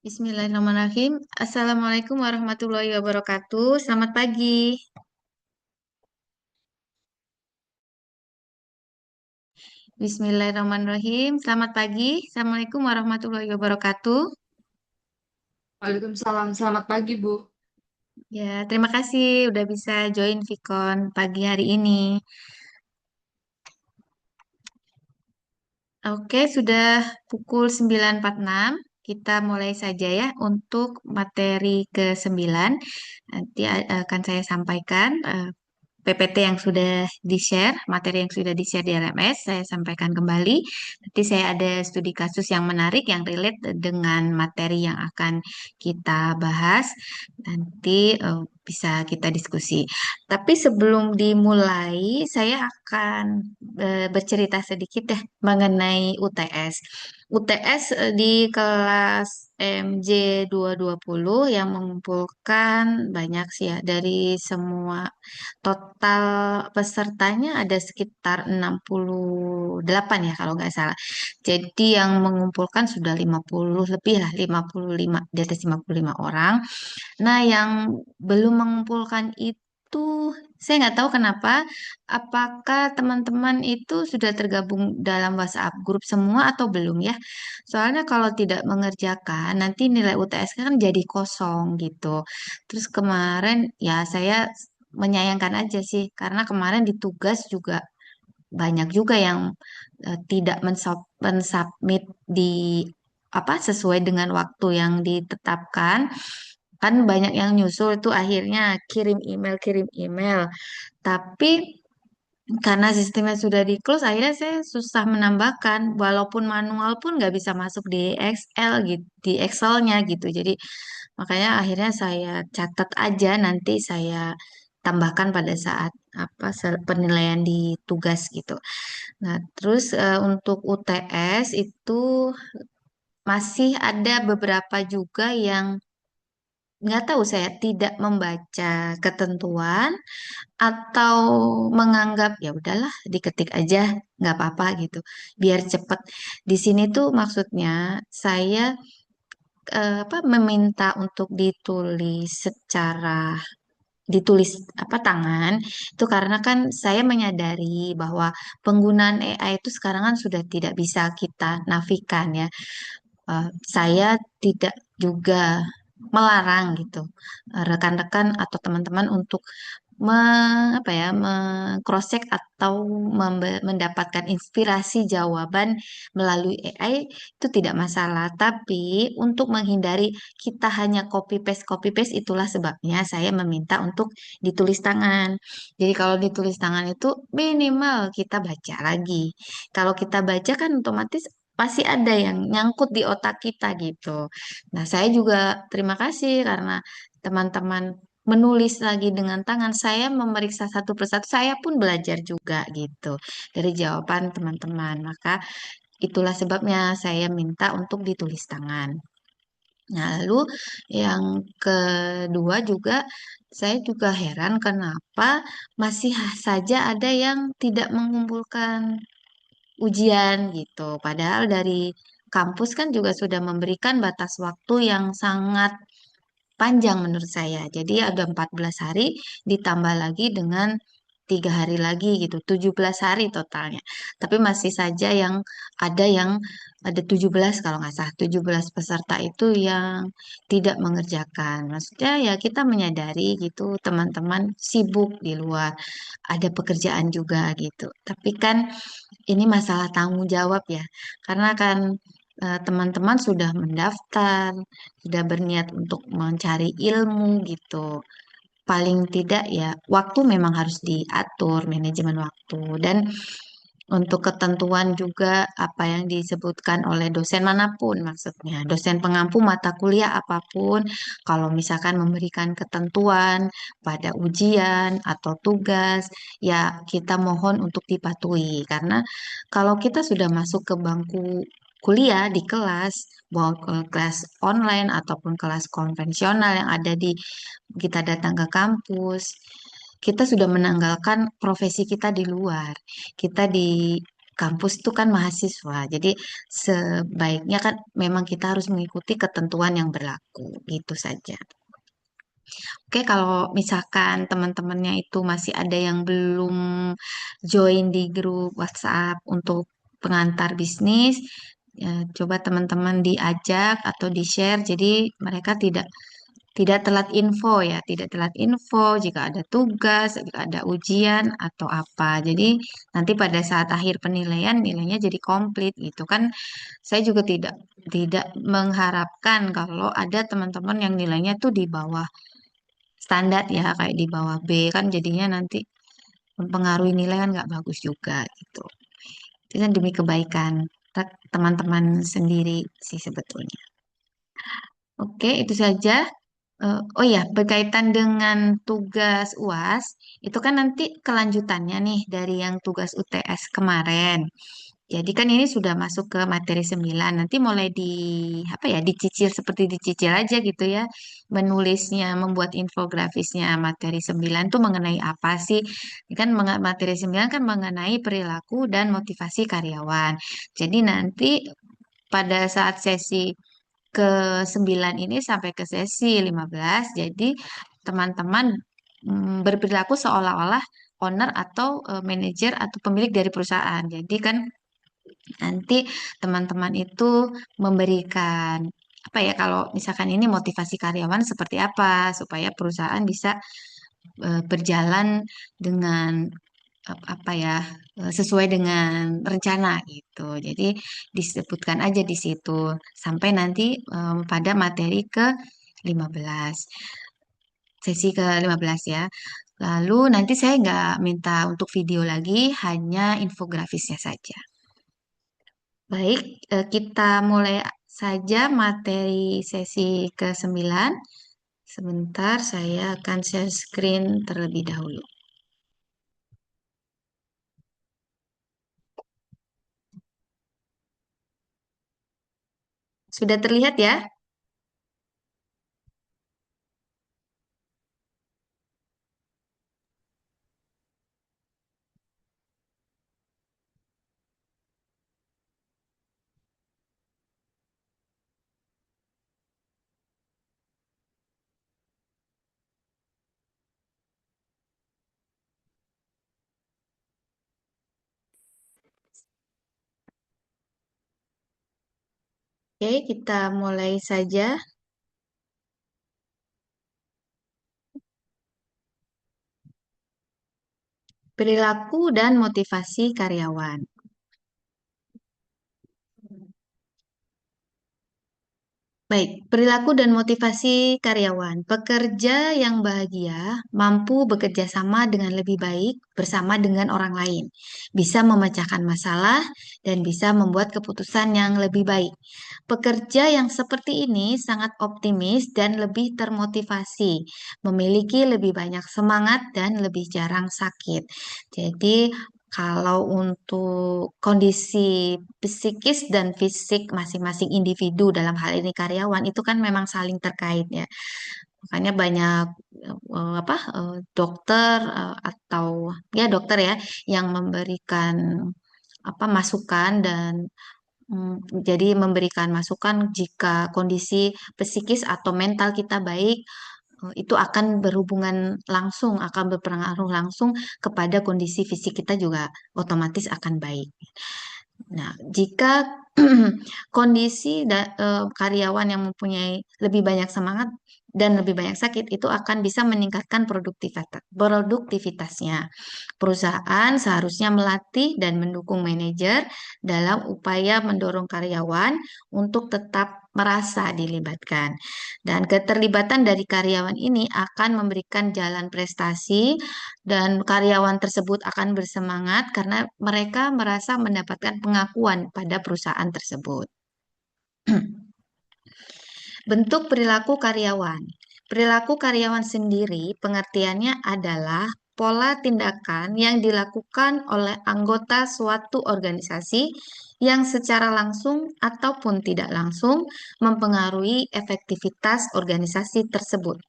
Bismillahirrahmanirrahim. Assalamualaikum warahmatullahi wabarakatuh. Selamat pagi. Bismillahirrahmanirrahim. Selamat pagi. Assalamualaikum warahmatullahi wabarakatuh. Waalaikumsalam, selamat pagi Bu. Ya, terima kasih udah bisa join Vicon pagi hari ini. Oke, sudah pukul 9.46. Kita mulai saja ya untuk materi ke-9. Nanti akan saya sampaikan PPT yang sudah di-share, materi yang sudah di-share di LMS, saya sampaikan kembali. Nanti saya ada studi kasus yang menarik, yang relate dengan materi yang akan kita bahas. Nanti bisa kita diskusi. Tapi sebelum dimulai, saya akan bercerita sedikit deh mengenai UTS. UTS di kelas MJ 220 yang mengumpulkan banyak sih ya dari semua. Total pesertanya ada sekitar 68 ya kalau nggak salah. Jadi yang mengumpulkan sudah 50 lebih lah, 55, di atas 55 orang. Nah, yang belum mengumpulkan itu saya nggak tahu kenapa. Apakah teman-teman itu sudah tergabung dalam WhatsApp grup semua atau belum ya? Soalnya kalau tidak mengerjakan, nanti nilai UTS kan jadi kosong gitu. Terus kemarin ya saya menyayangkan aja sih, karena kemarin di tugas juga banyak juga yang tidak mensubmit di apa sesuai dengan waktu yang ditetapkan. Kan banyak yang nyusul itu akhirnya kirim email. Tapi karena sistemnya sudah di close, akhirnya saya susah menambahkan. Walaupun manual pun nggak bisa masuk di Excel gitu, di Excelnya gitu. Jadi makanya akhirnya saya catat aja, nanti saya tambahkan pada saat penilaian di tugas gitu. Nah, terus untuk UTS itu masih ada beberapa juga yang nggak tahu, saya tidak membaca ketentuan atau menganggap ya udahlah diketik aja nggak apa-apa gitu biar cepet. Di sini tuh maksudnya saya meminta untuk ditulis apa tangan itu karena kan saya menyadari bahwa penggunaan AI itu sekarang kan sudah tidak bisa kita nafikan ya. Saya tidak juga melarang gitu rekan-rekan atau teman-teman untuk cross check atau mendapatkan inspirasi jawaban melalui AI itu tidak masalah. Tapi untuk menghindari kita hanya copy paste, itulah sebabnya saya meminta untuk ditulis tangan. Jadi kalau ditulis tangan itu minimal kita baca lagi. Kalau kita baca kan otomatis pasti ada yang nyangkut di otak kita gitu. Nah, saya juga terima kasih karena teman-teman menulis lagi dengan tangan, saya memeriksa satu persatu, saya pun belajar juga gitu dari jawaban teman-teman. Maka itulah sebabnya saya minta untuk ditulis tangan. Nah, lalu yang kedua juga, saya juga heran kenapa masih saja ada yang tidak mengumpulkan ujian gitu. Padahal dari kampus kan juga sudah memberikan batas waktu yang sangat panjang menurut saya. Jadi ada 14 hari ditambah lagi dengan 3 hari lagi gitu, 17 hari totalnya. Tapi masih saja yang ada 17 kalau nggak salah, 17 peserta itu yang tidak mengerjakan. Maksudnya ya kita menyadari gitu teman-teman sibuk di luar, ada pekerjaan juga gitu. Tapi kan ini masalah tanggung jawab ya, karena kan teman-teman sudah mendaftar, sudah berniat untuk mencari ilmu gitu. Paling tidak ya, waktu memang harus diatur, manajemen waktu. Dan untuk ketentuan juga apa yang disebutkan oleh dosen manapun, maksudnya dosen pengampu mata kuliah apapun, kalau misalkan memberikan ketentuan pada ujian atau tugas, ya kita mohon untuk dipatuhi. Karena kalau kita sudah masuk ke bangku kuliah di kelas, mau kelas online ataupun kelas konvensional yang ada di kita datang ke kampus, kita sudah menanggalkan profesi kita di luar. Kita kampus itu kan mahasiswa. Jadi sebaiknya kan memang kita harus mengikuti ketentuan yang berlaku. Gitu saja. Oke, kalau misalkan teman-temannya itu masih ada yang belum join di grup WhatsApp untuk pengantar bisnis, ya, coba teman-teman diajak atau di-share. Jadi mereka tidak telat info ya, tidak telat info jika ada tugas, jika ada ujian atau apa. Jadi nanti pada saat akhir penilaian nilainya jadi komplit gitu kan. Saya juga tidak mengharapkan kalau ada teman-teman yang nilainya tuh di bawah standar ya, kayak di bawah B kan jadinya nanti mempengaruhi nilai kan nggak bagus juga gitu. Itu kan demi kebaikan teman-teman sendiri sih sebetulnya. Oke, itu saja. Oh ya, berkaitan dengan tugas UAS, itu kan nanti kelanjutannya nih dari yang tugas UTS kemarin. Jadi kan ini sudah masuk ke materi 9. Nanti mulai apa ya, dicicil seperti dicicil aja gitu ya. Menulisnya, membuat infografisnya materi 9 tuh mengenai apa sih? Ini kan materi 9 kan mengenai perilaku dan motivasi karyawan. Jadi nanti pada saat sesi ke 9 ini sampai ke sesi 15. Jadi teman-teman berperilaku seolah-olah owner atau manajer atau pemilik dari perusahaan. Jadi kan nanti teman-teman itu memberikan apa ya kalau misalkan ini motivasi karyawan seperti apa supaya perusahaan bisa berjalan dengan apa ya sesuai dengan rencana gitu. Jadi disebutkan aja di situ sampai nanti pada materi ke 15, sesi ke 15 ya. Lalu nanti saya nggak minta untuk video lagi, hanya infografisnya saja. Baik, kita mulai saja materi sesi ke-9. Sebentar, saya akan share screen terlebih dahulu. Sudah terlihat ya? Oke, kita mulai saja. Perilaku dan motivasi karyawan. Baik, perilaku dan motivasi karyawan. Pekerja yang bahagia mampu bekerja sama dengan lebih baik bersama dengan orang lain, bisa memecahkan masalah, dan bisa membuat keputusan yang lebih baik. Pekerja yang seperti ini sangat optimis dan lebih termotivasi, memiliki lebih banyak semangat dan lebih jarang sakit. Jadi, kalau untuk kondisi psikis dan fisik masing-masing individu dalam hal ini karyawan itu kan memang saling terkait ya. Makanya banyak dokter atau ya dokter ya yang memberikan apa masukan dan jadi memberikan masukan jika kondisi psikis atau mental kita baik itu akan berhubungan langsung, akan berpengaruh langsung kepada kondisi fisik kita juga otomatis akan baik. Nah, jika karyawan yang mempunyai lebih banyak semangat dan lebih banyak sakit, itu akan bisa meningkatkan produktivitasnya. Perusahaan seharusnya melatih dan mendukung manajer dalam upaya mendorong karyawan untuk tetap merasa dilibatkan. Dan keterlibatan dari karyawan ini akan memberikan jalan prestasi dan karyawan tersebut akan bersemangat karena mereka merasa mendapatkan pengakuan pada perusahaan tersebut. Bentuk perilaku karyawan. Perilaku karyawan sendiri pengertiannya adalah pola tindakan yang dilakukan oleh anggota suatu organisasi yang secara langsung ataupun tidak langsung mempengaruhi efektivitas organisasi tersebut.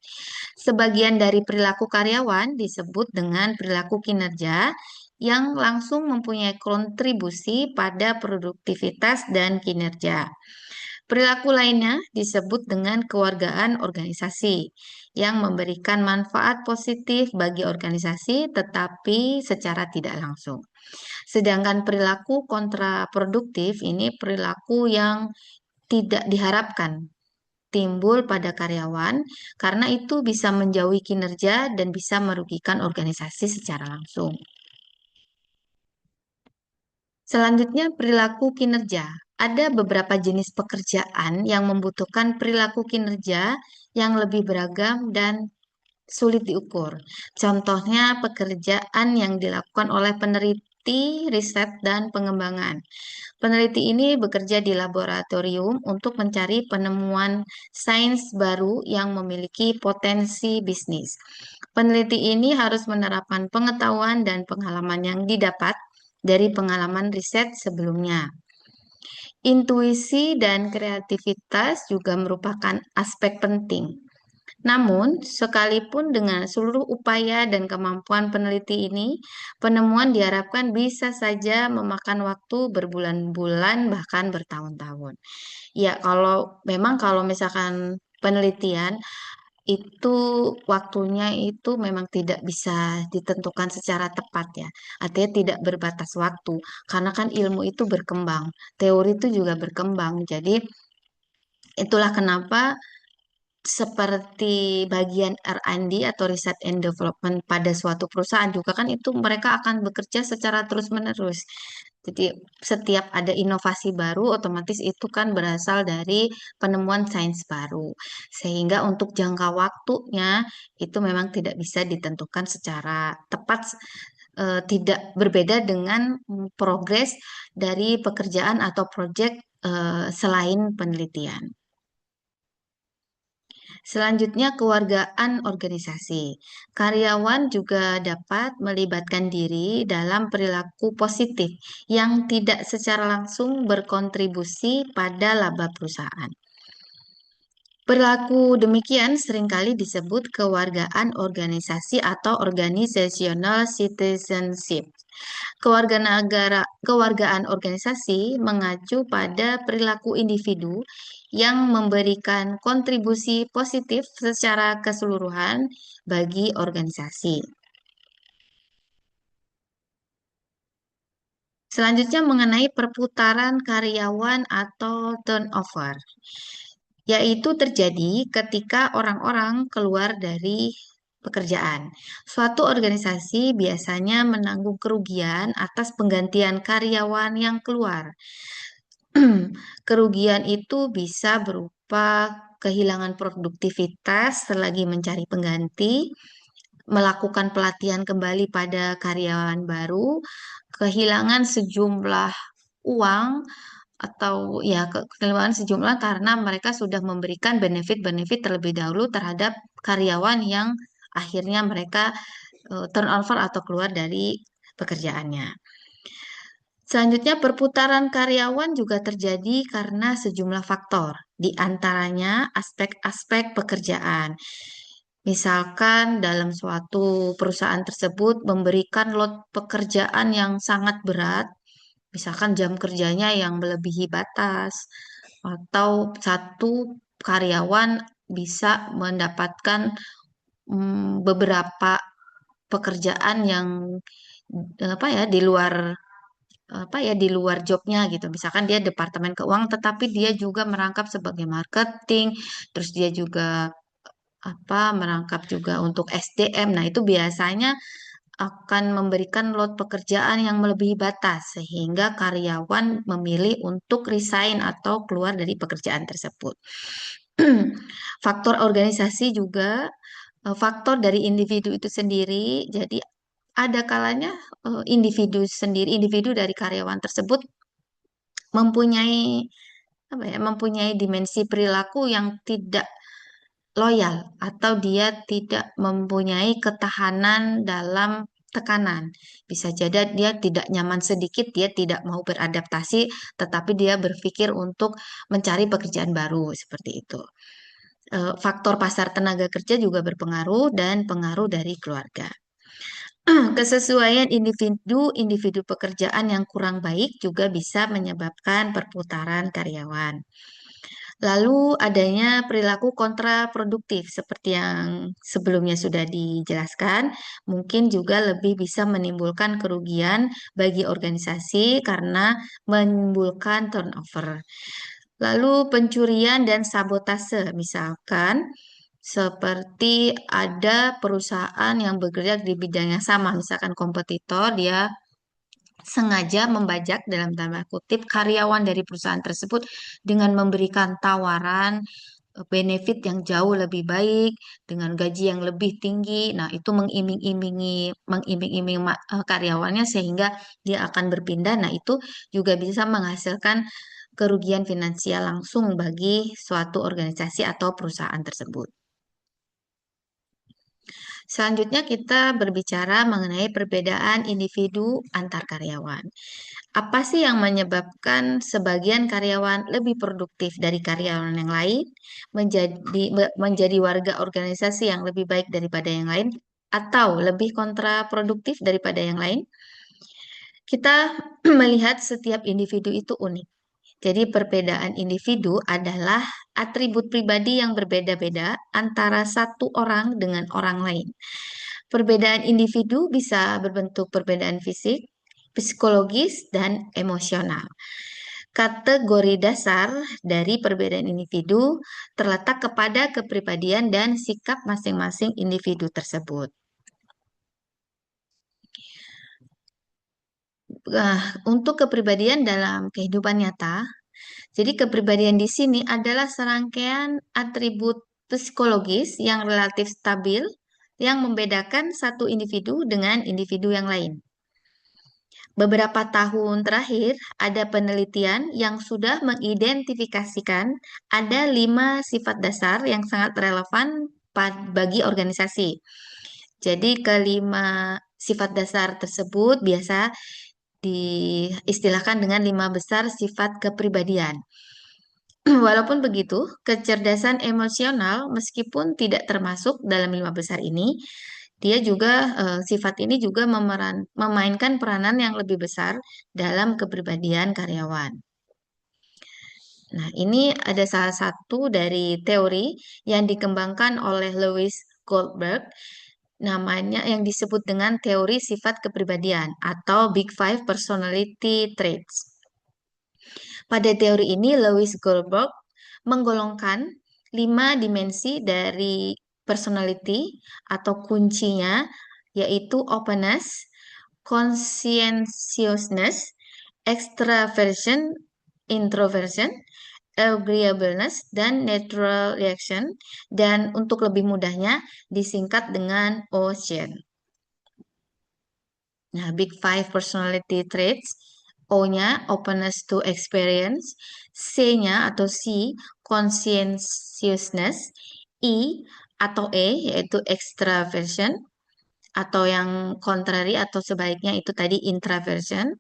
Sebagian dari perilaku karyawan disebut dengan perilaku kinerja yang langsung mempunyai kontribusi pada produktivitas dan kinerja. Perilaku lainnya disebut dengan kewargaan organisasi yang memberikan manfaat positif bagi organisasi tetapi secara tidak langsung. Sedangkan perilaku kontraproduktif ini perilaku yang tidak diharapkan timbul pada karyawan karena itu bisa menjauhi kinerja dan bisa merugikan organisasi secara langsung. Selanjutnya, perilaku kinerja. Ada beberapa jenis pekerjaan yang membutuhkan perilaku kinerja yang lebih beragam dan sulit diukur. Contohnya, pekerjaan yang dilakukan oleh peneliti, riset, dan pengembangan. Peneliti ini bekerja di laboratorium untuk mencari penemuan sains baru yang memiliki potensi bisnis. Peneliti ini harus menerapkan pengetahuan dan pengalaman yang didapat dari pengalaman riset sebelumnya. Intuisi dan kreativitas juga merupakan aspek penting. Namun, sekalipun dengan seluruh upaya dan kemampuan peneliti ini, penemuan diharapkan bisa saja memakan waktu berbulan-bulan bahkan bertahun-tahun. Ya, kalau misalkan penelitian itu waktunya itu memang tidak bisa ditentukan secara tepat ya. Artinya tidak berbatas waktu karena kan ilmu itu berkembang, teori itu juga berkembang. Jadi itulah kenapa seperti bagian R&D atau Research and Development pada suatu perusahaan juga kan itu mereka akan bekerja secara terus-menerus. Jadi setiap ada inovasi baru otomatis itu kan berasal dari penemuan sains baru. Sehingga untuk jangka waktunya itu memang tidak bisa ditentukan secara tepat, tidak berbeda dengan progres dari pekerjaan atau proyek selain penelitian. Selanjutnya, kewargaan organisasi. Karyawan juga dapat melibatkan diri dalam perilaku positif yang tidak secara langsung berkontribusi pada laba perusahaan. Perilaku demikian seringkali disebut kewargaan organisasi atau organizational citizenship. Kewargaan organisasi mengacu pada perilaku individu yang memberikan kontribusi positif secara keseluruhan bagi organisasi. Selanjutnya mengenai perputaran karyawan atau turnover, yaitu terjadi ketika orang-orang keluar dari pekerjaan. Suatu organisasi biasanya menanggung kerugian atas penggantian karyawan yang keluar. Kerugian itu bisa berupa kehilangan produktivitas selagi mencari pengganti, melakukan pelatihan kembali pada karyawan baru, kehilangan sejumlah uang atau ya kehilangan sejumlah karena mereka sudah memberikan benefit-benefit terlebih dahulu terhadap karyawan yang akhirnya mereka turnover atau keluar dari pekerjaannya. Selanjutnya, perputaran karyawan juga terjadi karena sejumlah faktor, di antaranya aspek-aspek pekerjaan. Misalkan dalam suatu perusahaan tersebut memberikan load pekerjaan yang sangat berat, misalkan jam kerjanya yang melebihi batas, atau satu karyawan bisa mendapatkan beberapa pekerjaan yang apa ya di luar jobnya gitu. Misalkan dia departemen keuangan, tetapi dia juga merangkap sebagai marketing, terus dia juga merangkap juga untuk SDM. Nah, itu biasanya akan memberikan load pekerjaan yang melebihi batas sehingga karyawan memilih untuk resign atau keluar dari pekerjaan tersebut. Faktor organisasi juga faktor dari individu itu sendiri. Jadi ada kalanya individu dari karyawan tersebut mempunyai mempunyai dimensi perilaku yang tidak loyal atau dia tidak mempunyai ketahanan dalam tekanan. Bisa jadi dia tidak nyaman sedikit, dia tidak mau beradaptasi, tetapi dia berpikir untuk mencari pekerjaan baru seperti itu. Faktor pasar tenaga kerja juga berpengaruh dan pengaruh dari keluarga. Kesesuaian individu pekerjaan yang kurang baik juga bisa menyebabkan perputaran karyawan. Lalu adanya perilaku kontraproduktif seperti yang sebelumnya sudah dijelaskan, mungkin juga lebih bisa menimbulkan kerugian bagi organisasi karena menimbulkan turnover. Lalu pencurian dan sabotase, misalkan seperti ada perusahaan yang bekerja di bidang yang sama, misalkan kompetitor, dia sengaja membajak dalam tanda kutip karyawan dari perusahaan tersebut dengan memberikan tawaran benefit yang jauh lebih baik dengan gaji yang lebih tinggi. Nah, itu mengiming-iming karyawannya sehingga dia akan berpindah. Nah, itu juga bisa menghasilkan kerugian finansial langsung bagi suatu organisasi atau perusahaan tersebut. Selanjutnya kita berbicara mengenai perbedaan individu antar karyawan. Apa sih yang menyebabkan sebagian karyawan lebih produktif dari karyawan yang lain, menjadi warga organisasi yang lebih baik daripada yang lain, atau lebih kontraproduktif daripada yang lain? Kita melihat setiap individu itu unik. Jadi perbedaan individu adalah atribut pribadi yang berbeda-beda antara satu orang dengan orang lain. Perbedaan individu bisa berbentuk perbedaan fisik, psikologis, dan emosional. Kategori dasar dari perbedaan individu terletak kepada kepribadian dan sikap masing-masing individu tersebut. Untuk kepribadian dalam kehidupan nyata, jadi kepribadian di sini adalah serangkaian atribut psikologis yang relatif stabil yang membedakan satu individu dengan individu yang lain. Beberapa tahun terakhir, ada penelitian yang sudah mengidentifikasikan ada 5 sifat dasar yang sangat relevan bagi organisasi. Jadi kelima sifat dasar tersebut biasa diistilahkan dengan 5 besar sifat kepribadian. Walaupun begitu, kecerdasan emosional meskipun tidak termasuk dalam 5 besar ini, dia juga sifat ini juga memainkan peranan yang lebih besar dalam kepribadian karyawan. Nah, ini ada salah satu dari teori yang dikembangkan oleh Lewis Goldberg, namanya yang disebut dengan teori sifat kepribadian atau Big Five Personality Traits. Pada teori ini, Lewis Goldberg menggolongkan 5 dimensi dari personality atau kuncinya, yaitu openness, conscientiousness, extraversion, introversion, agreeableness, dan natural reaction. Dan untuk lebih mudahnya disingkat dengan OCEAN. Nah, Big Five Personality Traits, O-nya openness to experience, C-nya atau C, conscientiousness, I atau E yaitu extraversion, atau yang contrary atau sebaliknya itu tadi introversion.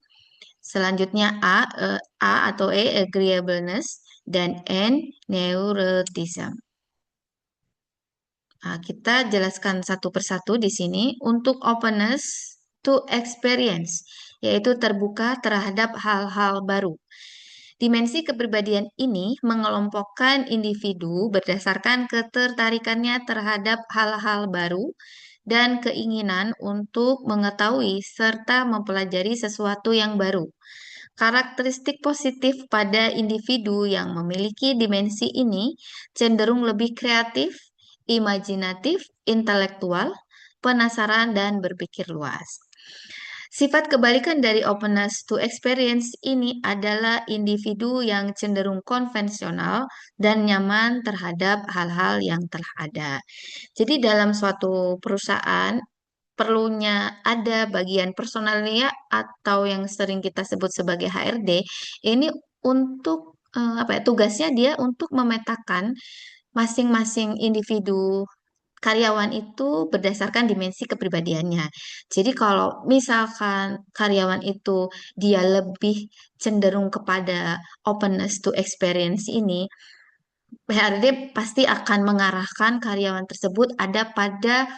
Selanjutnya A atau E agreeableness, dan N neuroticism. Nah, kita jelaskan satu persatu di sini. Untuk openness to experience, yaitu terbuka terhadap hal-hal baru. Dimensi kepribadian ini mengelompokkan individu berdasarkan ketertarikannya terhadap hal-hal baru dan keinginan untuk mengetahui serta mempelajari sesuatu yang baru. Karakteristik positif pada individu yang memiliki dimensi ini cenderung lebih kreatif, imajinatif, intelektual, penasaran, dan berpikir luas. Sifat kebalikan dari openness to experience ini adalah individu yang cenderung konvensional dan nyaman terhadap hal-hal yang telah ada. Jadi dalam suatu perusahaan perlunya ada bagian personalia atau yang sering kita sebut sebagai HRD ini untuk apa ya, tugasnya dia untuk memetakan masing-masing individu karyawan itu berdasarkan dimensi kepribadiannya. Jadi kalau misalkan karyawan itu dia lebih cenderung kepada openness to experience ini, HRD pasti akan mengarahkan karyawan tersebut ada pada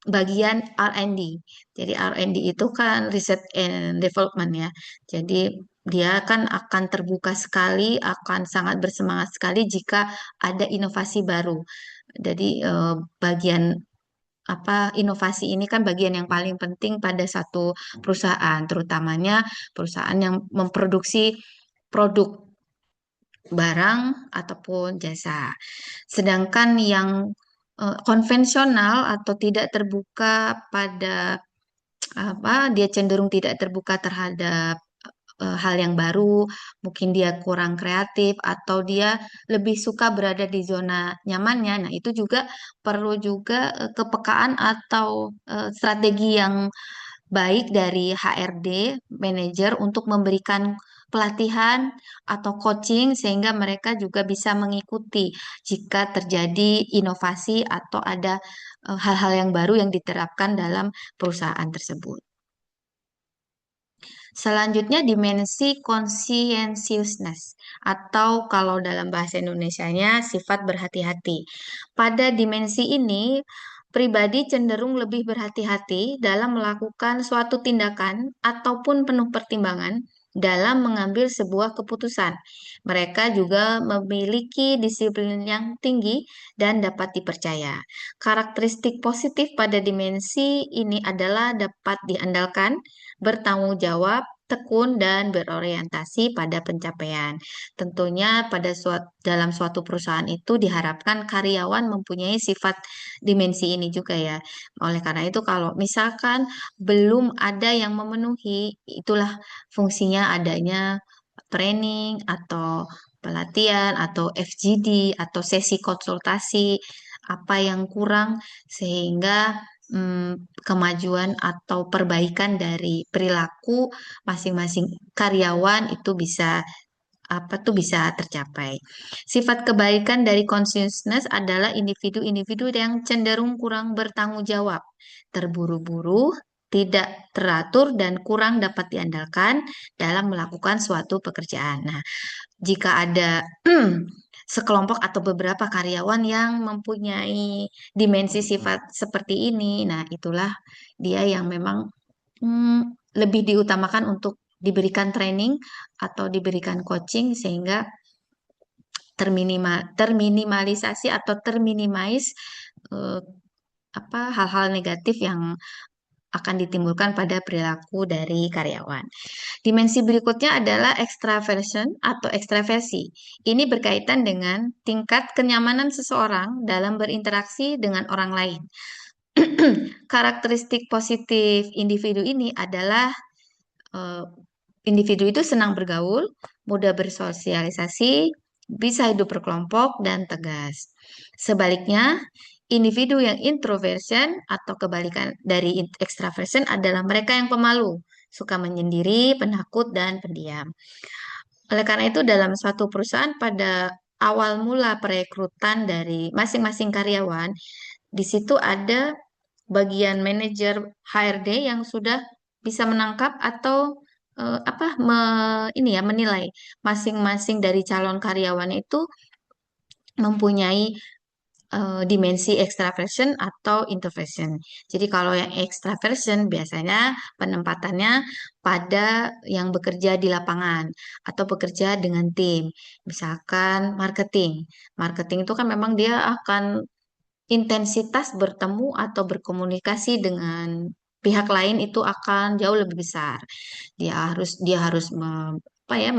bagian R&D. Jadi R&D itu kan Research and Development ya. Jadi dia kan akan terbuka sekali, akan sangat bersemangat sekali jika ada inovasi baru. Jadi bagian apa inovasi ini kan bagian yang paling penting pada satu perusahaan, terutamanya perusahaan yang memproduksi produk barang ataupun jasa. Sedangkan yang konvensional atau tidak terbuka pada apa dia cenderung tidak terbuka terhadap hal yang baru, mungkin dia kurang kreatif atau dia lebih suka berada di zona nyamannya. Nah, itu juga perlu juga kepekaan atau strategi yang baik dari HRD, manajer untuk memberikan pelatihan atau coaching sehingga mereka juga bisa mengikuti jika terjadi inovasi atau ada hal-hal yang baru yang diterapkan dalam perusahaan tersebut. Selanjutnya dimensi conscientiousness atau kalau dalam bahasa Indonesianya sifat berhati-hati. Pada dimensi ini, pribadi cenderung lebih berhati-hati dalam melakukan suatu tindakan ataupun penuh pertimbangan dalam mengambil sebuah keputusan. Mereka juga memiliki disiplin yang tinggi dan dapat dipercaya. Karakteristik positif pada dimensi ini adalah dapat diandalkan, bertanggung jawab, tekun dan berorientasi pada pencapaian. Tentunya dalam suatu perusahaan itu diharapkan karyawan mempunyai sifat dimensi ini juga ya. Oleh karena itu kalau misalkan belum ada yang memenuhi, itulah fungsinya adanya training atau pelatihan atau FGD atau sesi konsultasi apa yang kurang sehingga kemajuan atau perbaikan dari perilaku masing-masing karyawan itu bisa apa tuh bisa tercapai. Sifat kebaikan dari consciousness adalah individu-individu yang cenderung kurang bertanggung jawab, terburu-buru, tidak teratur dan kurang dapat diandalkan dalam melakukan suatu pekerjaan. Nah, jika ada sekelompok atau beberapa karyawan yang mempunyai dimensi sifat seperti ini, nah itulah dia yang memang lebih diutamakan untuk diberikan training atau diberikan coaching sehingga terminimalisasi atau terminimais eh, apa hal-hal negatif yang akan ditimbulkan pada perilaku dari karyawan. Dimensi berikutnya adalah extraversion atau ekstraversi. Ini berkaitan dengan tingkat kenyamanan seseorang dalam berinteraksi dengan orang lain. Karakteristik positif individu ini adalah eh, individu itu senang bergaul, mudah bersosialisasi, bisa hidup berkelompok, dan tegas. Sebaliknya, individu yang introversion atau kebalikan dari extraversion adalah mereka yang pemalu, suka menyendiri, penakut, dan pendiam. Oleh karena itu, dalam suatu perusahaan pada awal mula perekrutan dari masing-masing karyawan, di situ ada bagian manajer HRD yang sudah bisa menangkap atau ini ya menilai masing-masing dari calon karyawan itu mempunyai dimensi extraversion atau introversion. Jadi kalau yang extraversion biasanya penempatannya pada yang bekerja di lapangan atau bekerja dengan tim. Misalkan marketing. Marketing itu kan memang dia akan intensitas bertemu atau berkomunikasi dengan pihak lain itu akan jauh lebih besar. Dia harus apa ya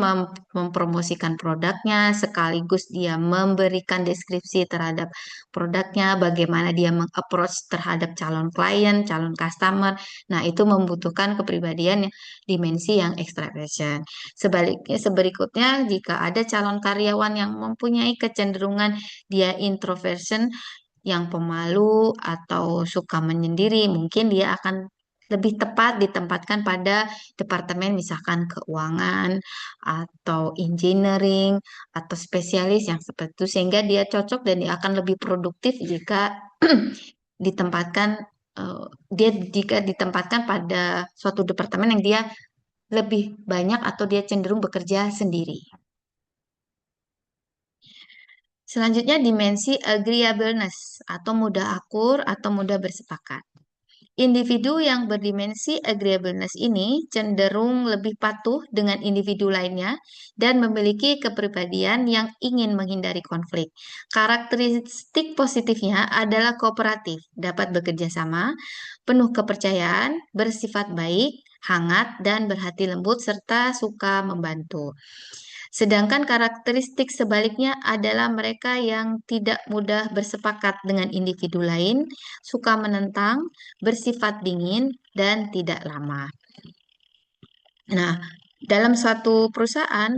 mempromosikan produknya sekaligus dia memberikan deskripsi terhadap produknya, bagaimana dia mengapproach terhadap calon klien, calon customer. Nah, itu membutuhkan kepribadian dimensi yang extraversion. Sebaliknya, berikutnya jika ada calon karyawan yang mempunyai kecenderungan dia introversion yang pemalu atau suka menyendiri, mungkin dia akan lebih tepat ditempatkan pada departemen misalkan keuangan atau engineering atau spesialis yang seperti itu sehingga dia cocok dan dia akan lebih produktif jika ditempatkan eh, dia jika ditempatkan pada suatu departemen yang dia lebih banyak atau dia cenderung bekerja sendiri. Selanjutnya dimensi agreeableness atau mudah akur atau mudah bersepakat. Individu yang berdimensi agreeableness ini cenderung lebih patuh dengan individu lainnya dan memiliki kepribadian yang ingin menghindari konflik. Karakteristik positifnya adalah kooperatif, dapat bekerja sama, penuh kepercayaan, bersifat baik, hangat, dan berhati lembut, serta suka membantu. Sedangkan karakteristik sebaliknya adalah mereka yang tidak mudah bersepakat dengan individu lain, suka menentang, bersifat dingin, dan tidak lama. Nah, dalam suatu perusahaan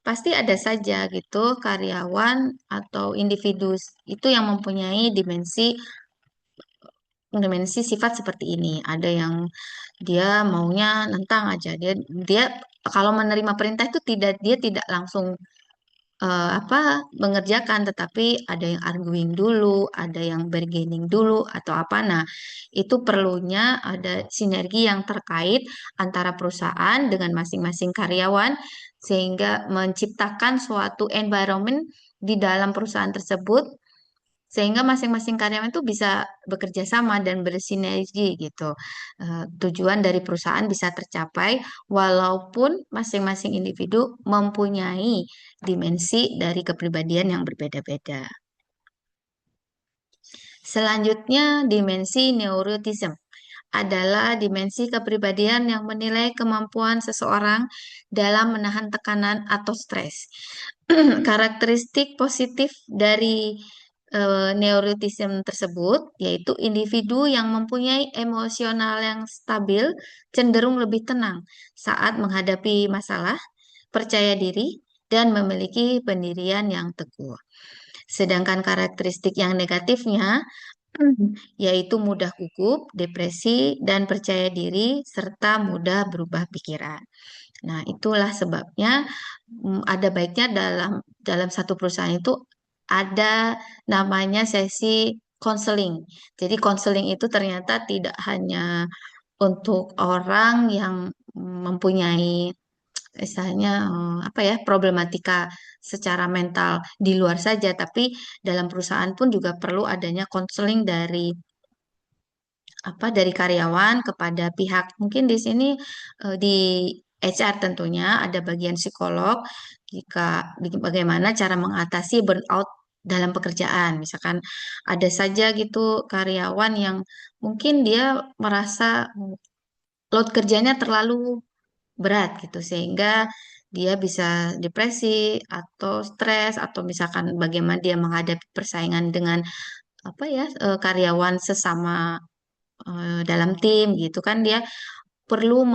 pasti ada saja gitu karyawan atau individu itu yang mempunyai dimensi sifat seperti ini. Ada yang dia maunya nentang aja. Dia kalau menerima perintah itu dia tidak langsung mengerjakan, tetapi ada yang arguing dulu, ada yang bargaining dulu atau apa. Nah, itu perlunya ada sinergi yang terkait antara perusahaan dengan masing-masing karyawan sehingga menciptakan suatu environment di dalam perusahaan tersebut sehingga masing-masing karyawan itu bisa bekerja sama dan bersinergi gitu. Tujuan dari perusahaan bisa tercapai walaupun masing-masing individu mempunyai dimensi dari kepribadian yang berbeda-beda. Selanjutnya, dimensi neurotism adalah dimensi kepribadian yang menilai kemampuan seseorang dalam menahan tekanan atau stres. Karakteristik positif dari neuroticism tersebut yaitu individu yang mempunyai emosional yang stabil, cenderung lebih tenang saat menghadapi masalah, percaya diri, dan memiliki pendirian yang teguh. Sedangkan karakteristik yang negatifnya yaitu mudah gugup, depresi, dan percaya diri, serta mudah berubah pikiran. Nah, itulah sebabnya ada baiknya dalam dalam satu perusahaan itu ada namanya sesi konseling. Jadi konseling itu ternyata tidak hanya untuk orang yang mempunyai misalnya problematika secara mental di luar saja, tapi dalam perusahaan pun juga perlu adanya konseling dari karyawan kepada pihak. Mungkin di sini di HR tentunya ada bagian psikolog jika bagaimana cara mengatasi burnout dalam pekerjaan. Misalkan ada saja gitu karyawan yang mungkin dia merasa load kerjanya terlalu berat gitu sehingga dia bisa depresi atau stres atau misalkan bagaimana dia menghadapi persaingan dengan karyawan sesama dalam tim gitu kan dia perlu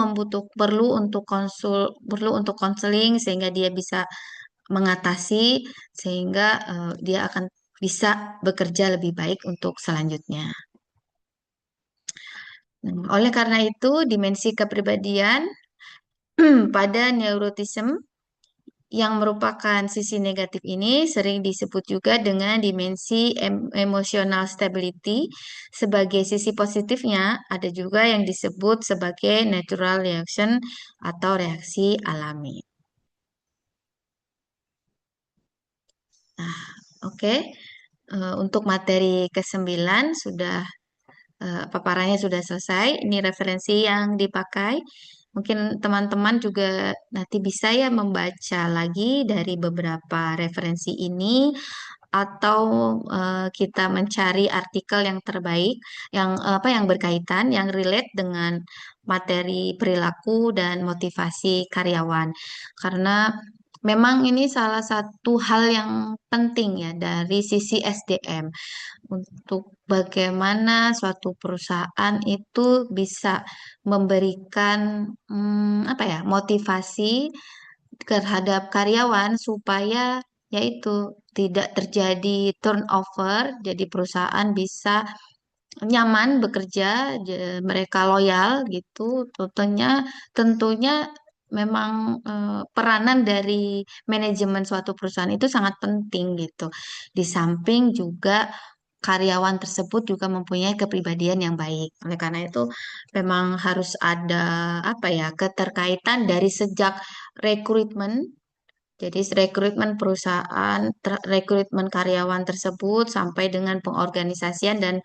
untuk konseling sehingga dia bisa mengatasi sehingga dia akan bisa bekerja lebih baik untuk selanjutnya. Oleh karena itu, dimensi kepribadian pada neurotism yang merupakan sisi negatif ini sering disebut juga dengan dimensi emotional stability. Sebagai sisi positifnya, ada juga yang disebut sebagai natural reaction atau reaksi alami. Nah, oke. Untuk materi ke-9 sudah paparannya sudah selesai. Ini referensi yang dipakai. Mungkin teman-teman juga nanti bisa ya membaca lagi dari beberapa referensi ini atau kita mencari artikel yang terbaik yang berkaitan yang relate dengan materi perilaku dan motivasi karyawan. Karena memang ini salah satu hal yang penting ya dari sisi SDM untuk bagaimana suatu perusahaan itu bisa memberikan motivasi terhadap karyawan supaya yaitu tidak terjadi turnover, jadi perusahaan bisa nyaman bekerja, mereka loyal gitu. Tentunya memang peranan dari manajemen suatu perusahaan itu sangat penting gitu. Di samping juga karyawan tersebut juga mempunyai kepribadian yang baik. Oleh karena itu memang harus ada keterkaitan dari sejak rekrutmen. Jadi rekrutmen perusahaan, rekrutmen karyawan tersebut sampai dengan pengorganisasian dan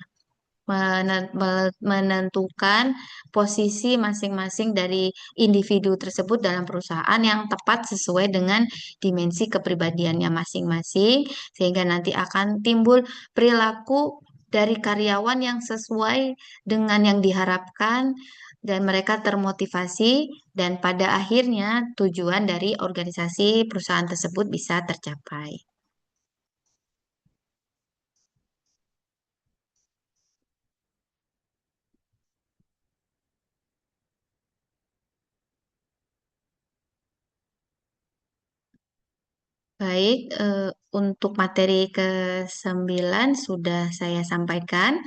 menentukan posisi masing-masing dari individu tersebut dalam perusahaan yang tepat sesuai dengan dimensi kepribadiannya masing-masing, sehingga nanti akan timbul perilaku dari karyawan yang sesuai dengan yang diharapkan dan mereka termotivasi dan pada akhirnya tujuan dari organisasi perusahaan tersebut bisa tercapai. Baik, untuk materi ke-9 sudah saya sampaikan.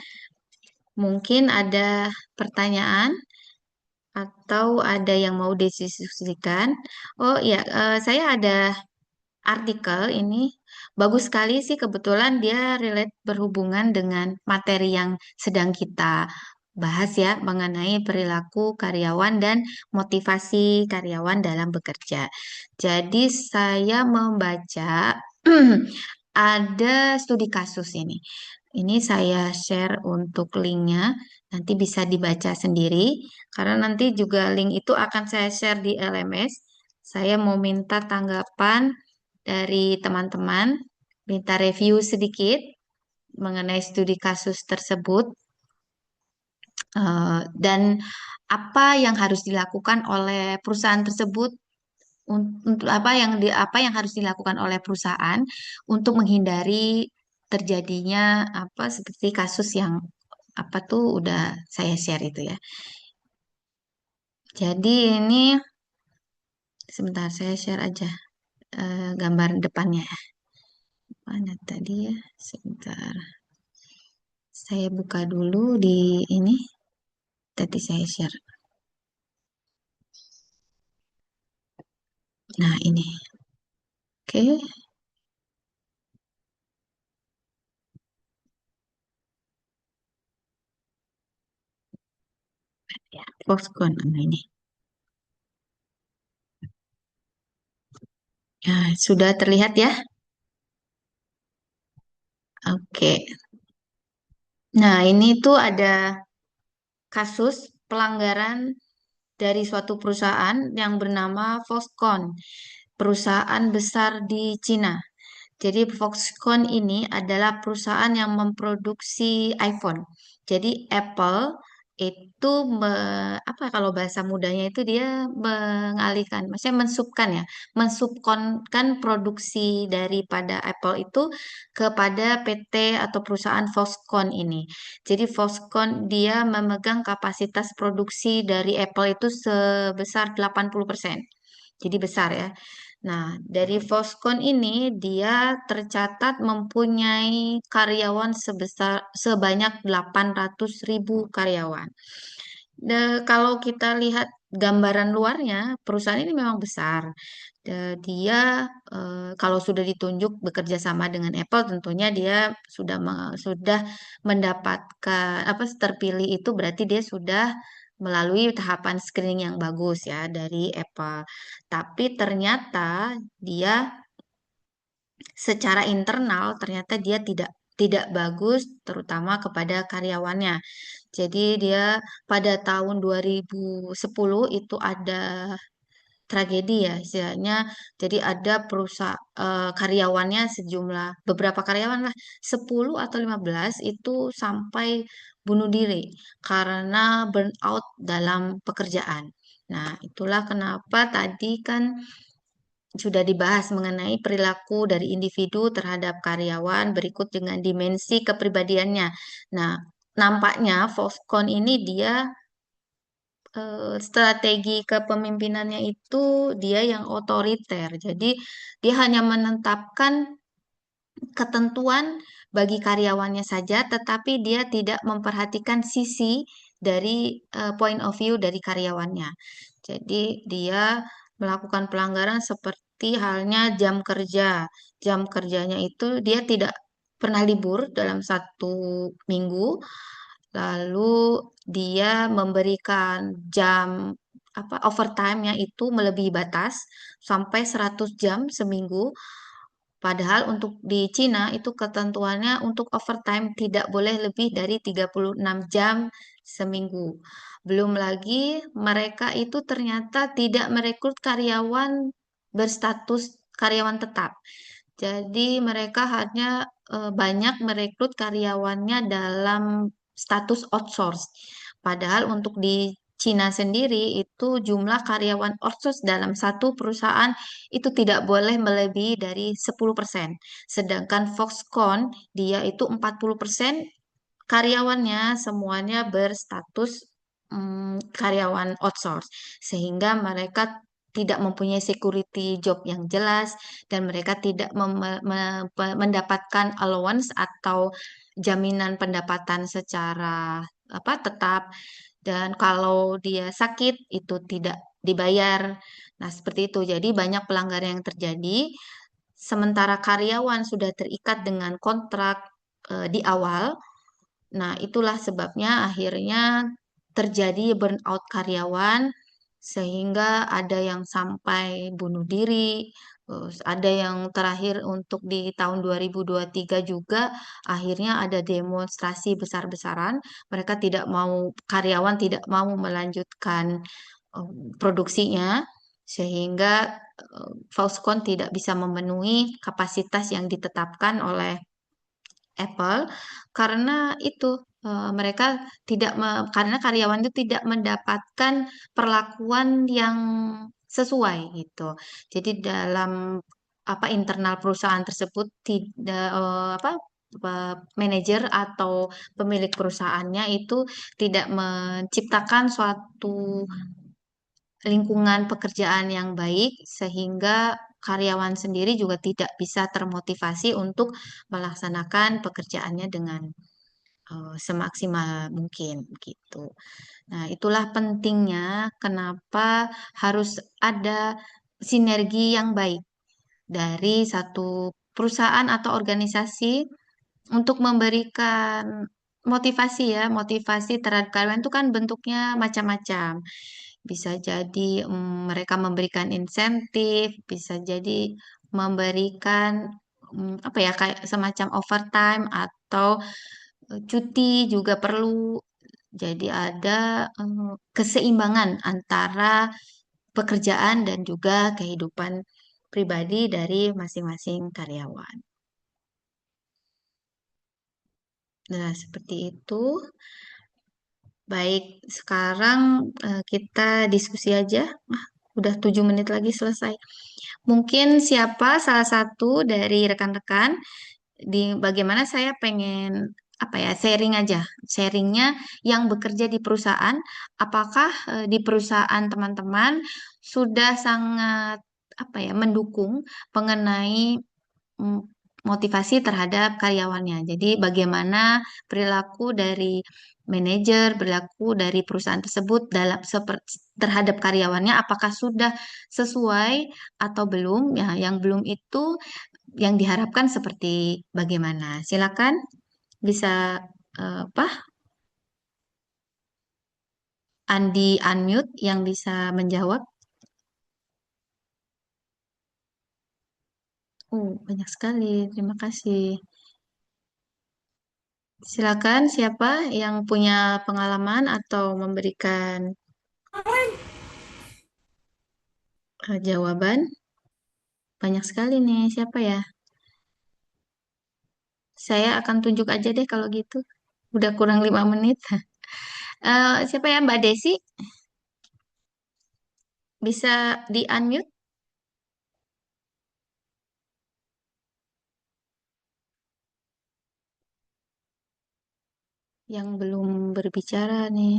Mungkin ada pertanyaan atau ada yang mau didiskusikan. Oh iya, saya ada artikel ini. Bagus sekali sih, kebetulan dia relate berhubungan dengan materi yang sedang kita bahas ya, mengenai perilaku karyawan dan motivasi karyawan dalam bekerja. Jadi saya membaca ada studi kasus ini. Ini saya share untuk linknya, nanti bisa dibaca sendiri, karena nanti juga link itu akan saya share di LMS. Saya mau minta tanggapan dari teman-teman, minta review sedikit mengenai studi kasus tersebut, dan apa yang harus dilakukan oleh perusahaan tersebut untuk apa yang harus dilakukan oleh perusahaan untuk menghindari terjadinya apa seperti kasus yang apa tuh udah saya share itu ya. Jadi ini sebentar saya share aja gambar depannya. Mana tadi ya? Sebentar. Saya buka dulu di ini. Tadi saya share. Nah, ini. Oke. Ya, Foxconn. Nah, ini. Ya, sudah terlihat ya? Oke. Nah, ini tuh ada kasus pelanggaran dari suatu perusahaan yang bernama Foxconn, perusahaan besar di Cina. Jadi Foxconn ini adalah perusahaan yang memproduksi iPhone. Jadi Apple itu apa kalau bahasa mudanya itu dia mengalihkan, maksudnya mensubkan ya, mensubkonkan produksi daripada Apple itu kepada PT atau perusahaan Foxconn ini. Jadi Foxconn dia memegang kapasitas produksi dari Apple itu sebesar 80%. Jadi besar ya. Nah, dari Foxconn ini dia tercatat mempunyai karyawan sebanyak 800.000 karyawan. Kalau kita lihat gambaran luarnya, perusahaan ini memang besar. Dia kalau sudah ditunjuk bekerja sama dengan Apple, tentunya dia sudah mendapatkan apa terpilih itu berarti dia sudah melalui tahapan screening yang bagus ya dari Apple. Tapi ternyata dia secara internal ternyata dia tidak bagus terutama kepada karyawannya. Jadi dia pada tahun 2010 itu ada tragedi ya istilahnya. Jadi ada perusahaan karyawannya sejumlah beberapa karyawan lah 10 atau 15 itu sampai bunuh diri karena burnout dalam pekerjaan. Nah, itulah kenapa tadi kan sudah dibahas mengenai perilaku dari individu terhadap karyawan berikut dengan dimensi kepribadiannya. Nah, nampaknya Foxconn ini dia strategi kepemimpinannya itu dia yang otoriter. Jadi dia hanya menetapkan ketentuan bagi karyawannya saja, tetapi dia tidak memperhatikan sisi dari point of view dari karyawannya. Jadi dia melakukan pelanggaran seperti halnya jam kerja. Jam kerjanya itu dia tidak pernah libur dalam 1 minggu. Lalu dia memberikan jam apa overtime-nya itu melebihi batas sampai 100 jam seminggu. Padahal untuk di Cina itu ketentuannya untuk overtime tidak boleh lebih dari 36 jam seminggu. Belum lagi mereka itu ternyata tidak merekrut karyawan berstatus karyawan tetap. Jadi mereka hanya banyak merekrut karyawannya dalam status outsource. Padahal untuk di Cina sendiri itu jumlah karyawan outsource dalam satu perusahaan itu tidak boleh melebihi dari 10%. Sedangkan Foxconn dia itu 40% karyawannya semuanya berstatus karyawan outsource, sehingga mereka tidak mempunyai security job yang jelas dan mereka tidak mendapatkan allowance atau jaminan pendapatan secara apa tetap, dan kalau dia sakit itu tidak dibayar. Nah, seperti itu. Jadi banyak pelanggaran yang terjadi sementara karyawan sudah terikat dengan kontrak di awal. Nah, itulah sebabnya akhirnya terjadi burnout karyawan, sehingga ada yang sampai bunuh diri, terus ada yang terakhir untuk di tahun 2023 juga, akhirnya ada demonstrasi besar-besaran. Mereka tidak mau, karyawan tidak mau melanjutkan eh, produksinya, sehingga Foxconn tidak bisa memenuhi kapasitas yang ditetapkan oleh Apple karena itu mereka tidak karena karyawan itu tidak mendapatkan perlakuan yang sesuai gitu. Jadi dalam apa internal perusahaan tersebut tidak manajer atau pemilik perusahaannya itu tidak menciptakan suatu lingkungan pekerjaan yang baik sehingga karyawan sendiri juga tidak bisa termotivasi untuk melaksanakan pekerjaannya dengan semaksimal mungkin gitu. Nah, itulah pentingnya kenapa harus ada sinergi yang baik dari satu perusahaan atau organisasi untuk memberikan motivasi ya, motivasi terhadap karyawan itu kan bentuknya macam-macam. Bisa jadi mereka memberikan insentif, bisa jadi memberikan apa ya kayak semacam overtime atau cuti juga perlu. Jadi ada keseimbangan antara pekerjaan dan juga kehidupan pribadi dari masing-masing karyawan. Nah, seperti itu. Baik, sekarang kita diskusi aja. Ah, udah 7 menit lagi selesai. Mungkin siapa salah satu dari rekan-rekan di bagaimana saya pengen apa ya sharing aja, sharingnya yang bekerja di perusahaan, apakah di perusahaan teman-teman sudah sangat apa ya mendukung mengenai mm, motivasi terhadap karyawannya. Jadi bagaimana perilaku dari manajer, perilaku dari perusahaan tersebut dalam terhadap karyawannya, apakah sudah sesuai atau belum? Ya, yang belum itu yang diharapkan seperti bagaimana? Silakan bisa apa? Andi unmute yang bisa menjawab. Oh, banyak sekali. Terima kasih. Silakan siapa yang punya pengalaman atau memberikan jawaban. Banyak sekali nih. Siapa ya? Saya akan tunjuk aja deh kalau gitu. Udah kurang 5 menit. Siapa ya? Mbak Desi? Bisa di-unmute yang belum berbicara nih.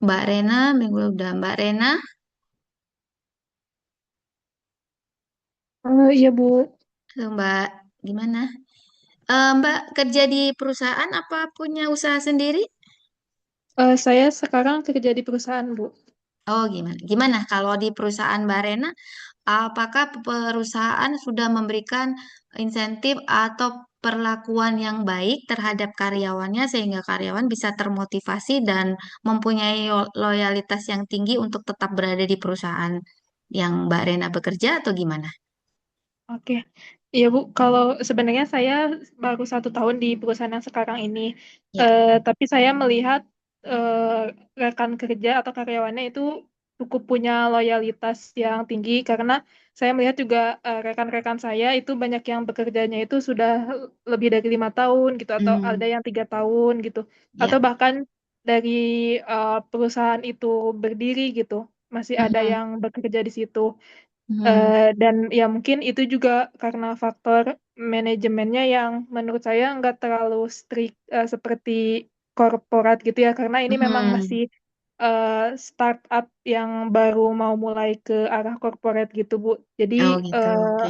Mbak Rena, minggu udah. Mbak Rena, Iya Bu. halo Mbak, gimana? Mbak kerja di perusahaan apa punya usaha sendiri? Saya sekarang kerja di perusahaan Bu. Oh, gimana? Gimana kalau di perusahaan Mbak Rena, apakah perusahaan sudah memberikan insentif atau perlakuan yang baik terhadap karyawannya sehingga karyawan bisa termotivasi dan mempunyai loyalitas yang tinggi untuk tetap berada di perusahaan yang Mbak Rena bekerja atau gimana? Oke. Iya Bu, kalau sebenarnya saya baru 1 tahun di perusahaan yang sekarang ini. Ya. Tapi saya melihat rekan kerja atau karyawannya itu cukup punya loyalitas yang tinggi karena saya melihat juga rekan-rekan saya itu banyak yang bekerjanya itu sudah lebih dari 5 tahun gitu, atau Hmm, ada yang 3 tahun gitu, atau ya. bahkan dari perusahaan itu berdiri gitu, masih ada Mhm, yang bekerja di situ. mhm, Dan ya mungkin itu juga karena faktor manajemennya yang menurut saya nggak terlalu strict seperti korporat gitu ya, karena ini memang mhm. masih startup yang baru mau mulai ke arah korporat gitu Bu. Jadi Oh gitu, oke.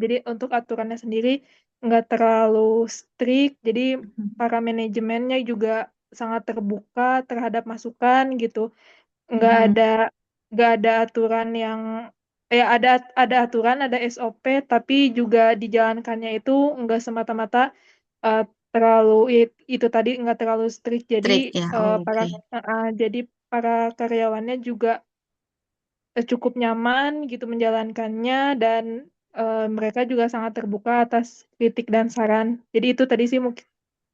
jadi untuk aturannya sendiri nggak terlalu strict, jadi Mhm, para manajemennya juga sangat terbuka terhadap masukan gitu. nggak mhm, ada nggak ada aturan yang ya ada aturan, ada SOP, tapi juga dijalankannya itu nggak semata-mata eh, terlalu itu tadi nggak terlalu strict, jadi Trik ya, eh, oh, para oke. jadi para karyawannya juga cukup nyaman gitu menjalankannya, dan mereka juga sangat terbuka atas kritik dan saran. Jadi itu tadi sih mungkin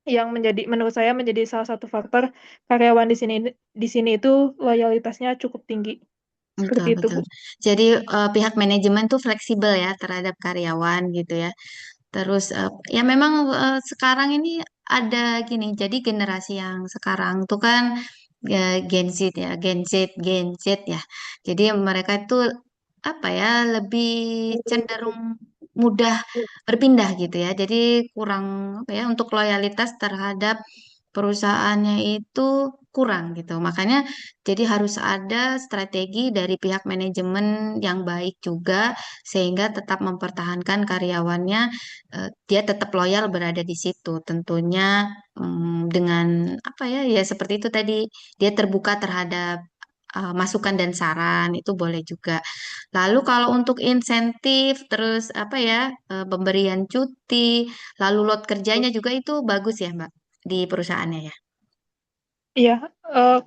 yang menurut saya menjadi salah satu faktor karyawan di sini itu loyalitasnya cukup tinggi. Betul, Seperti itu, betul. Bu. Jadi pihak manajemen tuh fleksibel ya terhadap karyawan gitu ya. Terus ya memang sekarang ini ada gini, jadi generasi yang sekarang tuh kan ya, Gen Z ya, Gen Z ya. Jadi mereka itu apa ya, lebih cenderung mudah berpindah gitu ya. Jadi kurang apa ya, untuk loyalitas terhadap perusahaannya itu kurang gitu. Makanya jadi harus ada strategi dari pihak manajemen yang baik juga sehingga tetap mempertahankan karyawannya, dia tetap loyal berada di situ. Tentunya dengan apa ya, ya seperti itu tadi, dia terbuka terhadap masukan dan saran itu boleh juga. Lalu kalau untuk insentif terus apa ya, pemberian cuti, lalu load kerjanya juga itu bagus ya Mbak di perusahaannya ya. Iya,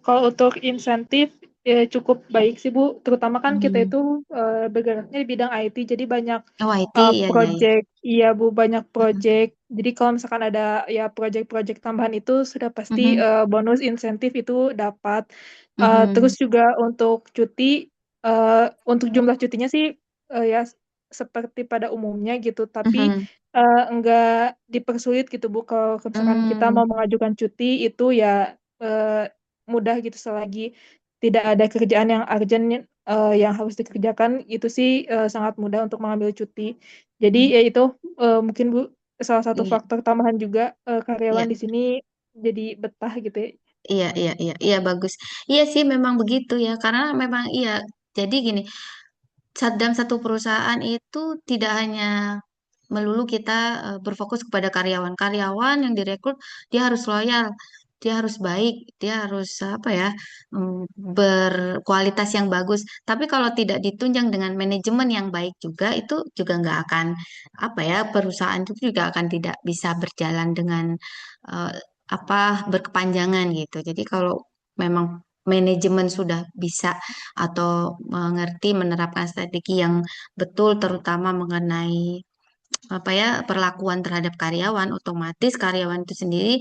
kalau untuk insentif ya cukup baik sih Bu. Terutama kan kita Hmm. itu bergeraknya di bidang IT, jadi banyak Oh IT ya ya ya. project. Iya Bu, banyak Mhm. project. Jadi kalau misalkan ada ya project-project tambahan itu sudah pasti Mhm. bonus insentif itu dapat. Terus Mhm. juga untuk cuti, eh, untuk jumlah cutinya sih ya seperti pada umumnya gitu, tapi Mhm. enggak dipersulit gitu Bu. Kalau misalkan kita Hmm. mau mengajukan cuti itu ya eh, mudah gitu, selagi tidak ada kerjaan yang urgent yang harus dikerjakan, itu sih sangat mudah untuk mengambil cuti. Jadi Mhm. ya itu mungkin Bu salah satu Iya, faktor tambahan juga iya, karyawan di sini jadi betah gitu ya. iya, iya, iya, iya, bagus. Iya sih, memang begitu ya, karena memang iya. Jadi gini, dalam satu perusahaan itu tidak hanya melulu kita berfokus kepada karyawan. Karyawan yang direkrut dia harus loyal, dia harus baik, dia harus apa ya, berkualitas yang bagus. Tapi kalau tidak ditunjang dengan manajemen yang baik juga, itu juga nggak akan apa ya, perusahaan itu juga akan tidak bisa berjalan dengan eh, apa, berkepanjangan gitu. Jadi kalau memang manajemen sudah bisa atau mengerti menerapkan strategi yang betul terutama mengenai apa ya, perlakuan terhadap karyawan, otomatis karyawan itu sendiri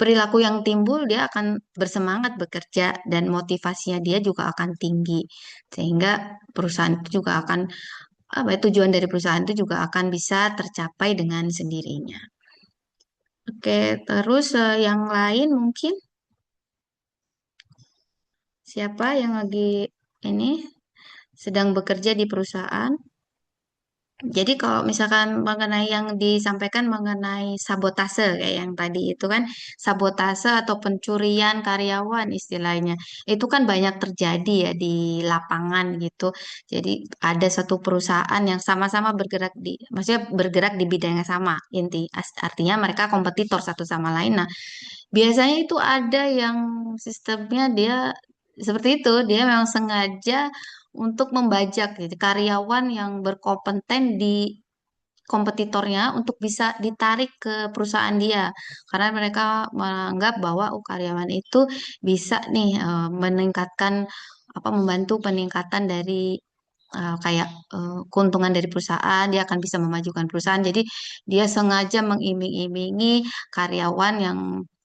perilaku yang timbul dia akan bersemangat bekerja dan motivasinya dia juga akan tinggi sehingga perusahaan itu juga akan apa ya, tujuan dari perusahaan itu juga akan bisa tercapai dengan sendirinya. Oke, terus yang lain mungkin siapa yang lagi ini sedang bekerja di perusahaan? Jadi kalau misalkan mengenai yang disampaikan mengenai sabotase kayak yang tadi itu kan, sabotase atau pencurian karyawan istilahnya, itu kan banyak terjadi ya di lapangan gitu. Jadi ada satu perusahaan yang sama-sama bergerak di, maksudnya bergerak di bidang yang sama, artinya mereka kompetitor satu sama lain. Nah, biasanya itu ada yang sistemnya dia seperti itu, dia memang sengaja untuk membajak gitu, karyawan yang berkompeten di kompetitornya untuk bisa ditarik ke perusahaan dia. Karena mereka menganggap bahwa karyawan itu bisa nih meningkatkan apa, membantu peningkatan dari kayak keuntungan dari perusahaan, dia akan bisa memajukan perusahaan. Jadi dia sengaja mengiming-imingi karyawan yang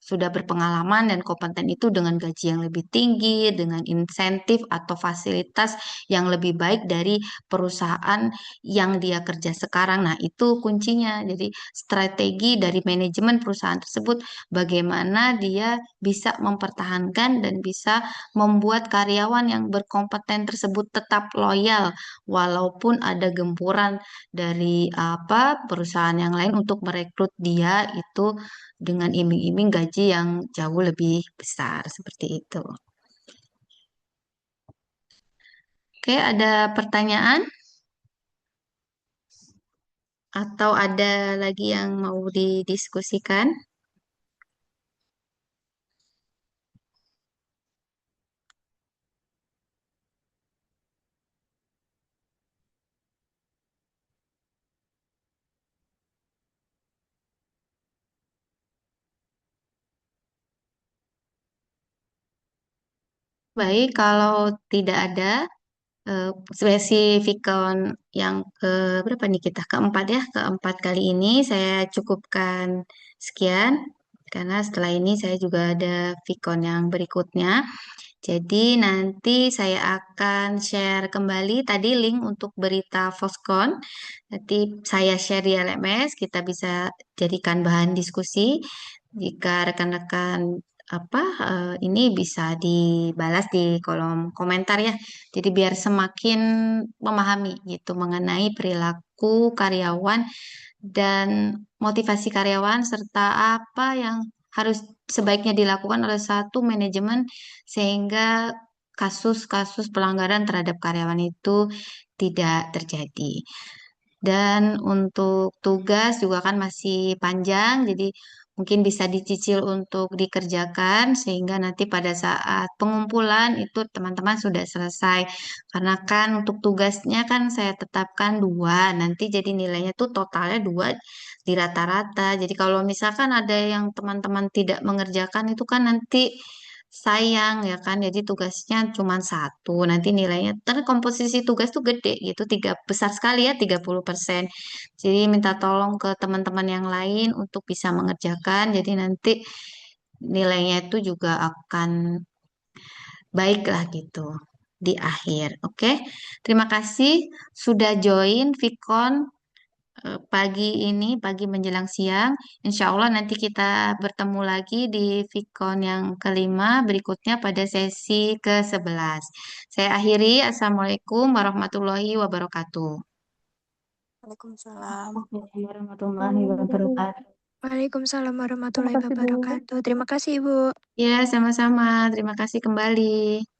sudah berpengalaman dan kompeten itu dengan gaji yang lebih tinggi, dengan insentif atau fasilitas yang lebih baik dari perusahaan yang dia kerja sekarang. Nah, itu kuncinya. Jadi strategi dari manajemen perusahaan tersebut bagaimana dia bisa mempertahankan dan bisa membuat karyawan yang berkompeten tersebut tetap loyal walaupun ada gempuran dari perusahaan yang lain untuk merekrut dia itu dengan iming-iming gaji yang jauh lebih besar seperti itu. Oke, ada pertanyaan atau ada lagi yang mau didiskusikan? Baik, kalau tidak ada eh, spesifikon yang ke berapa nih kita? Keempat ya, keempat kali ini saya cukupkan sekian karena setelah ini saya juga ada Vicon yang berikutnya. Jadi nanti saya akan share kembali tadi link untuk berita Foxconn. Nanti saya share di LMS, kita bisa jadikan bahan diskusi. Jika rekan-rekan ini bisa dibalas di kolom komentar ya. Jadi biar semakin memahami gitu mengenai perilaku karyawan dan motivasi karyawan serta apa yang harus sebaiknya dilakukan oleh satu manajemen sehingga kasus-kasus pelanggaran terhadap karyawan itu tidak terjadi. Dan untuk tugas juga kan masih panjang, jadi mungkin bisa dicicil untuk dikerjakan sehingga nanti pada saat pengumpulan itu teman-teman sudah selesai. Karena kan untuk tugasnya kan saya tetapkan dua, nanti jadi nilainya tuh totalnya dua di rata-rata. Jadi kalau misalkan ada yang teman-teman tidak mengerjakan itu kan nanti sayang ya kan, jadi tugasnya cuma satu, nanti nilainya, karena komposisi tugas tuh gede gitu, besar sekali ya 30%. Jadi minta tolong ke teman-teman yang lain untuk bisa mengerjakan, jadi nanti nilainya itu juga akan baik lah gitu di akhir. Oke, terima kasih sudah join Vicon pagi ini, pagi menjelang siang. Insya Allah nanti kita bertemu lagi di Vicon yang kelima berikutnya pada sesi ke-11. Saya akhiri. Assalamualaikum warahmatullahi wabarakatuh. Waalaikumsalam. Assalamualaikum warahmatullahi wabarakatuh. Waalaikumsalam Terima warahmatullahi kasih, Bu. wabarakatuh. Terima kasih, Ibu. Ya, sama-sama. Terima kasih kembali.